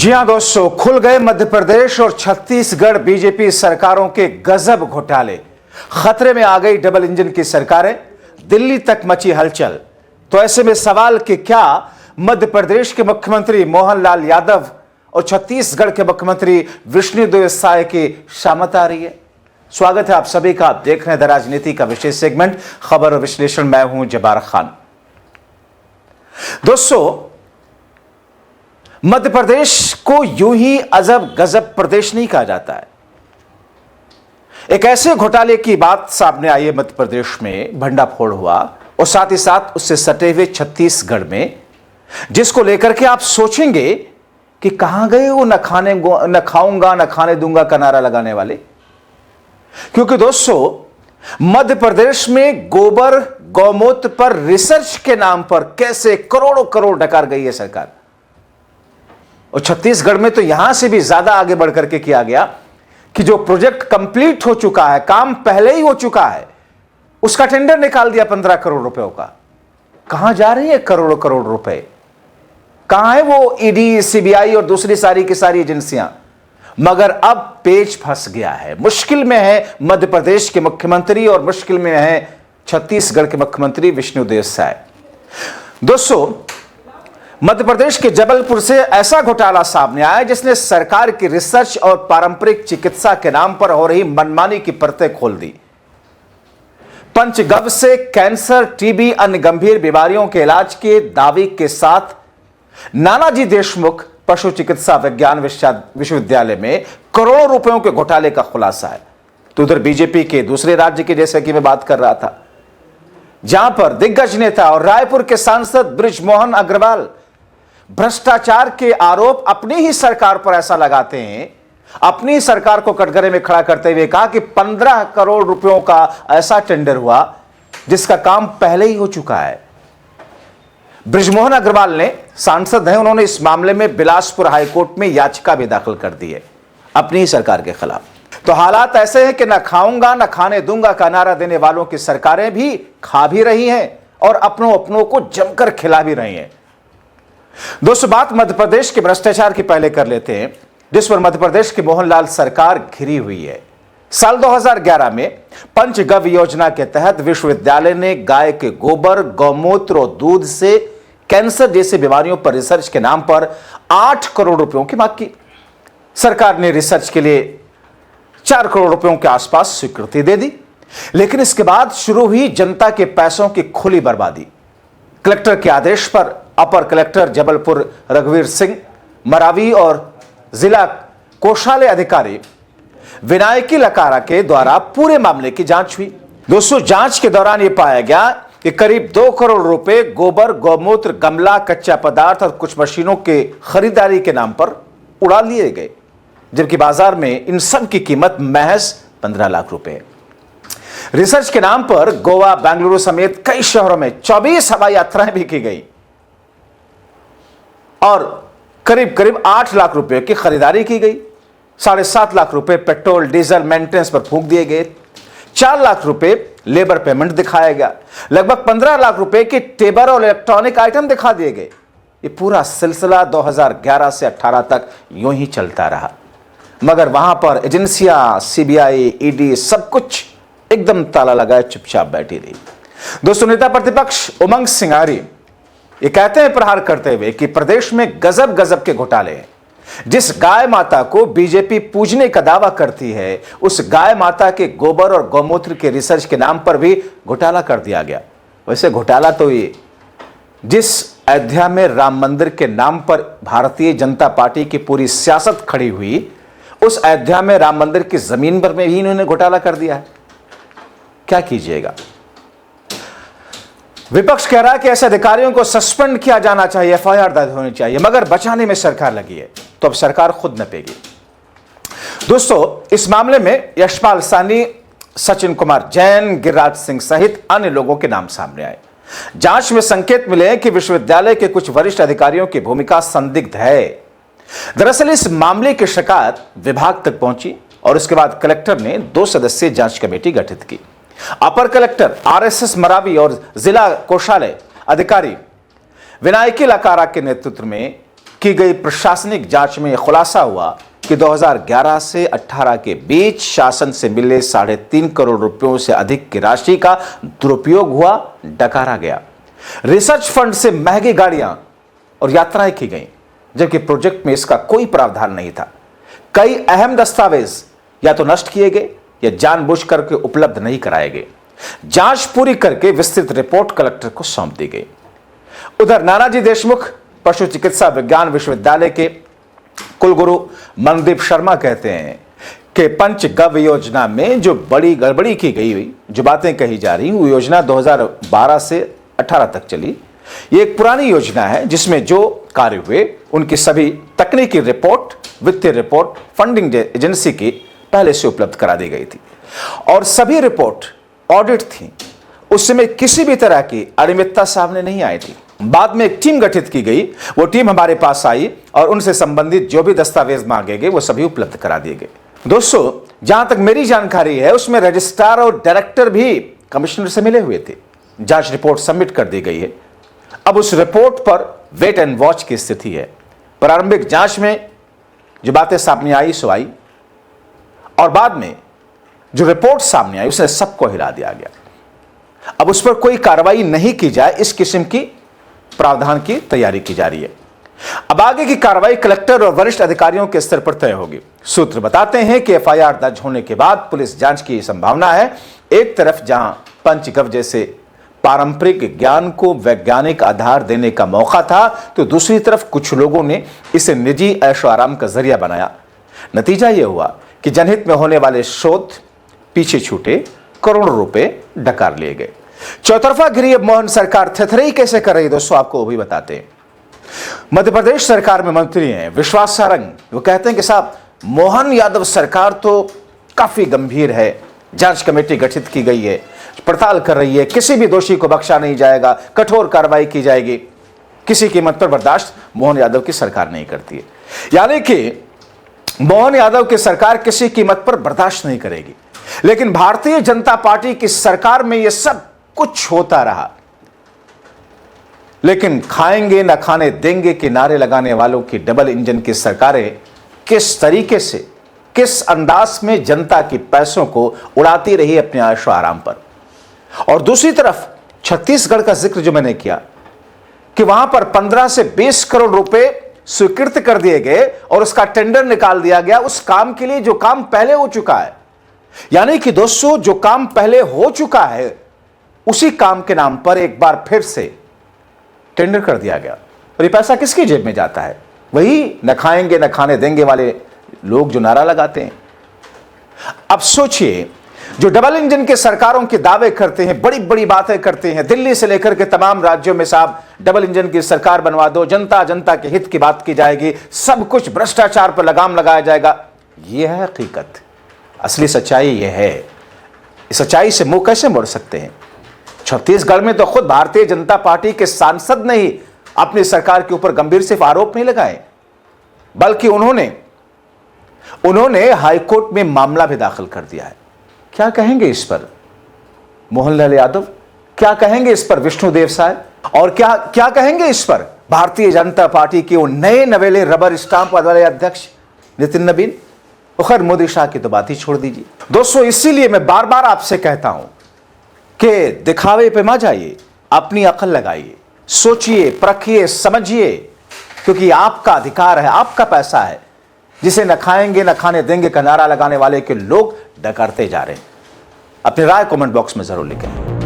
जी हां दोस्तों, खुल गए मध्य प्रदेश और छत्तीसगढ़ बीजेपी सरकारों के गजब घोटाले। खतरे में आ गई डबल इंजन की सरकारें, दिल्ली तक मची हलचल। तो ऐसे में सवाल कि क्या मध्य प्रदेश के मुख्यमंत्री मोहनलाल यादव और छत्तीसगढ़ के मुख्यमंत्री विष्णुदेव साय की शामत आ रही है। स्वागत है आप सभी का। आप देख रहे हैं द राजनीति का विशेष सेगमेंट खबर और विश्लेषण। मैं हूं जब्बार खान। दोस्तों, मध्य प्रदेश को यूं ही अजब गजब प्रदेश नहीं कहा जाता है। एक ऐसे घोटाले की बात सामने आई है मध्य प्रदेश में, भंडाफोड़ हुआ, और साथ ही साथ उससे सटे हुए छत्तीसगढ़ में, जिसको लेकर के आप सोचेंगे कि कहां गए वो न खाऊंगा न खाने दूंगा का नारा लगाने वाले। क्योंकि दोस्तों, मध्य प्रदेश में गोबर गौमूत्र पर रिसर्च के नाम पर कैसे करोड़ों करोड़ डकार गई है सरकार, और छत्तीसगढ़ में तो यहां से भी ज्यादा आगे बढ़कर के किया गया कि जो प्रोजेक्ट कंप्लीट हो चुका है, काम पहले ही हो चुका है, उसका टेंडर निकाल दिया 15 करोड़ रुपयों का। कहां जा रही है करोड़ों करोड़ रुपए? कहां है वो ईडी, सीबीआई और दूसरी सारी की सारी एजेंसियां? मगर अब पेच फंस गया है, मुश्किल में है मध्य प्रदेश के मुख्यमंत्री और मुश्किल में है छत्तीसगढ़ के मुख्यमंत्री विष्णुदेव साय। दोस्तों, मध्य प्रदेश के जबलपुर से ऐसा घोटाला सामने आया जिसने सरकार की रिसर्च और पारंपरिक चिकित्सा के नाम पर हो रही मनमानी की परतें खोल दी। पंचगव्य से कैंसर, टीबी, अन्य गंभीर बीमारियों के इलाज के दावे के साथ नानाजी देशमुख पशु चिकित्सा विज्ञान विश्वविद्यालय में करोड़ों रुपयों के घोटाले का खुलासा है। तो उधर बीजेपी के दूसरे राज्य की, जैसे कि मैं बात कर रहा था, जहां पर दिग्गज नेता और रायपुर के सांसद बृजमोहन अग्रवाल भ्रष्टाचार के आरोप अपनी ही सरकार पर ऐसा लगाते हैं, अपनी सरकार को कटघरे में खड़ा करते हुए कहा कि 15 करोड़ रुपयों का ऐसा टेंडर हुआ जिसका काम पहले ही हो चुका है। बृजमोहन अग्रवाल ने सांसद हैं, उन्होंने इस मामले में बिलासपुर हाईकोर्ट में याचिका भी दाखिल कर दी है अपनी ही सरकार के खिलाफ। तो हालात ऐसे हैं कि न खाऊंगा न खाने दूंगा का नारा देने वालों की सरकारें भी खा भी रही हैं और अपनों को जमकर खिला भी रही हैं। दोस्तों, बात मध्य प्रदेश के भ्रष्टाचार की पहले कर लेते हैं, जिस पर मध्य प्रदेश की मोहनलाल सरकार घिरी हुई है। साल 2011 में पंचगव्य योजना के तहत विश्वविद्यालय ने गाय के गोबर, गौमूत्र और दूध से कैंसर जैसी बीमारियों पर रिसर्च के नाम पर 8 करोड़ रुपयों की मांग की। सरकार ने रिसर्च के लिए 4 करोड़ रुपयों के आसपास स्वीकृति दे दी, लेकिन इसके बाद शुरू हुई जनता के पैसों की खुली बर्बादी। कलेक्टर के आदेश पर अपर कलेक्टर जबलपुर रघुवीर सिंह मरावी और जिला कोषालय अधिकारी विनायकी लकारा के द्वारा पूरे मामले की जांच हुई। दोस्तों, जांच के दौरान यह पाया गया कि करीब 2 करोड़ रुपए गोबर, गौमूत्र, गमला, कच्चा पदार्थ और कुछ मशीनों के खरीदारी के नाम पर उड़ा लिए गए, जबकि बाजार में इन सब की कीमत महज 15 लाख रुपए है। रिसर्च के नाम पर गोवा, बेंगलुरु समेत कई शहरों में 24 हवाई यात्राएं भी की गई और करीब करीब 8 लाख रुपए की खरीदारी की गई। 7.5 लाख रुपए पेट्रोल, डीजल, मेंटेनेंस पर फूंक दिए गए। 4 लाख रुपए लेबर पेमेंट दिखाया गया। लगभग 15 लाख रुपए के टेबर और इलेक्ट्रॉनिक आइटम दिखा दिए गए। ये पूरा सिलसिला 2011 से 18 तक यूं ही चलता रहा, मगर वहां पर एजेंसियां, सीबीआई, ईडी सब कुछ एकदम ताला लगाए चुपचाप बैठी रही। दोस्तों, नेता प्रतिपक्ष उमंग सिंगारी ये कहते हैं प्रहार करते हुए कि प्रदेश में गजब गजब के घोटाले हैं। जिस गाय माता को बीजेपी पूजने का दावा करती है, उस गाय माता के गोबर और गौमूत्र के रिसर्च के नाम पर भी घोटाला कर दिया गया। वैसे घोटाला तो ये, जिस अयोध्या में राम मंदिर के नाम पर भारतीय जनता पार्टी की पूरी सियासत खड़ी हुई, उस अयोध्या में राम मंदिर की जमीन पर में भी इन्होंने घोटाला कर दिया है। क्या कीजिएगा? विपक्ष कह रहा है कि ऐसे अधिकारियों को सस्पेंड किया जाना चाहिए, एफआईआर दर्ज होनी चाहिए, मगर बचाने में सरकार लगी है, तो अब सरकार खुद नपेगी। दोस्तों, इस मामले में यशपाल सानी, सचिन कुमार जैन, गिरिराज सिंह सहित अन्य लोगों के नाम सामने आए। जांच में संकेत मिले हैं कि विश्वविद्यालय के कुछ वरिष्ठ अधिकारियों की भूमिका संदिग्ध है। दरअसल इस मामले की शिकायत विभाग तक पहुंची और उसके बाद कलेक्टर ने 2 सदस्यीय जांच कमेटी गठित की। अपर कलेक्टर आरएसएस मरावी और जिला कोषालय अधिकारी विनायकी लकारा के नेतृत्व में की गई प्रशासनिक जांच में खुलासा हुआ कि 2011 से 18 के बीच शासन से मिले 3.5 करोड़ रुपयों से अधिक की राशि का दुरुपयोग हुआ, डकारा गया। रिसर्च फंड से महंगी गाड़ियां और यात्राएं की गईं, जबकि प्रोजेक्ट में इसका कोई प्रावधान नहीं था। कई अहम दस्तावेज या तो नष्ट किए गए या जानबूझकर के उपलब्ध नहीं कराए गए। जांच पूरी करके विस्तृत रिपोर्ट कलेक्टर को सौंप दी गई। उधर नानाजी देशमुख पशु चिकित्सा विज्ञान विश्वविद्यालय के कुलगुरु मनदीप शर्मा कहते हैं कि पंचगव्य योजना में जो बड़ी गड़बड़ी की गई हुई, जो बातें कही जा रही, वो योजना 2012 से 18 तक चली। ये एक पुरानी योजना है जिसमें जो कार्य हुए उनकी सभी तकनीकी रिपोर्ट, वित्तीय रिपोर्ट फंडिंग एजेंसी की पहले से उपलब्ध करा दी गई थी और सभी रिपोर्ट ऑडिट थी। उस समय किसी भी तरह की अनियमितता सामने नहीं आई थी। बाद में एक टीम गठित की गई, वो टीम हमारे पास आई और उनसे संबंधित जो भी दस्तावेज मांगे गए वो सभी उपलब्ध करा दिए गए। दोस्तों, जहां तक मेरी जानकारी है उसमें रजिस्ट्रार और डायरेक्टर भी कमिश्नर से मिले हुए थे। जांच रिपोर्ट सबमिट कर दी गई है। अब उस रिपोर्ट पर वेट एंड वॉच की स्थिति है। प्रारंभिक जांच में जो बातें सामने आई सो आई और बाद में जो रिपोर्ट सामने आई उसने सबको हिला दिया गया। अब उस पर कोई कार्रवाई नहीं की जाए, इस किस्म की प्रावधान की तैयारी की जा रही है। अब आगे की कार्रवाई कलेक्टर और वरिष्ठ अधिकारियों के स्तर पर तय होगी। सूत्र बताते हैं कि एफआईआर दर्ज होने के बाद पुलिस जांच की संभावना है। एक तरफ जहां पंचगव्य जैसे पारंपरिक ज्ञान को वैज्ञानिक आधार देने का मौका था, तो दूसरी तरफ कुछ लोगों ने इसे निजी ऐशो आराम का जरिया बनाया। नतीजा यह हुआ कि जनहित में होने वाले शोध पीछे छूटे, करोड़ों रुपए डकार लिए गए। चौतरफा गिरी अब मोहन सरकार थथरई कैसे कर रही, दोस्तों आपको वो भी बताते हैं। मध्य प्रदेश सरकार में मंत्री हैं विश्वास सारंग। वो कहते हैं कि साहब, मोहन यादव सरकार तो काफी गंभीर है, जांच कमेटी गठित की गई है, पड़ताल कर रही है, किसी भी दोषी को बख्शा नहीं जाएगा, कठोर कार्रवाई की जाएगी, किसी कीमत पर बर्दाश्त मोहन यादव की सरकार नहीं करती है। यानी कि मोहन यादव की सरकार किसी कीमत पर बर्दाश्त नहीं करेगी। लेकिन भारतीय जनता पार्टी की सरकार में यह सब कुछ होता रहा, लेकिन खाएंगे न खाने देंगे के नारे लगाने वालों की डबल इंजन की सरकारें किस तरीके से, किस अंदाज में जनता के पैसों को उड़ाती रही अपने आशो आराम पर। और दूसरी तरफ छत्तीसगढ़ का जिक्र जो मैंने किया कि वहां पर 15 से 20 करोड़ रुपए स्वीकृत कर दिए गए और उसका टेंडर निकाल दिया गया उस काम के लिए जो काम पहले हो चुका है। यानी कि दोस्तों, जो काम पहले हो चुका है उसी काम के नाम पर एक बार फिर से टेंडर कर दिया गया। और ये पैसा किसकी जेब में जाता है? वही न खाएंगे न खाने देंगे वाले लोग जो नारा लगाते हैं। अब सोचिए, जो डबल इंजन के सरकारों के दावे करते हैं, बड़ी बड़ी बातें करते हैं, दिल्ली से लेकर के तमाम राज्यों में साहब डबल इंजन की सरकार बनवा दो, जनता जनता के हित की बात की जाएगी, सब कुछ भ्रष्टाचार पर लगाम लगाया जाएगा। यह है हकीकत, असली सच्चाई यह है। इस सच्चाई से मुंह कैसे मोड़ सकते हैं? छत्तीसगढ़ में तो खुद भारतीय जनता पार्टी के सांसद ने ही अपनी सरकार के ऊपर गंभीर सिर्फ आरोप नहीं लगाए, बल्कि उन्होंने हाईकोर्ट में मामला भी दाखिल कर दिया है। क्या कहेंगे इस पर मोहनलाल यादव? क्या कहेंगे इस पर विष्णुदेव साय? और क्या कहेंगे इस पर भारतीय जनता पार्टी के वो नए नवेले रबर स्टांप वाले अध्यक्ष नितिन नवीन? खैर, मोदी शाह की तो बात ही छोड़ दीजिए। दोस्तों, इसीलिए मैं बार बार आपसे कहता हूं कि दिखावे पे मत जाइए, अपनी अकल लगाइए, सोचिए, परखिए, समझिए, क्योंकि आपका अधिकार है, आपका पैसा है, जिसे न खाएंगे न खाने देंगे का नारा लगाने वाले के लोग डकारते जा रहे हैं। अपनी राय कमेंट बॉक्स में जरूर लिखें।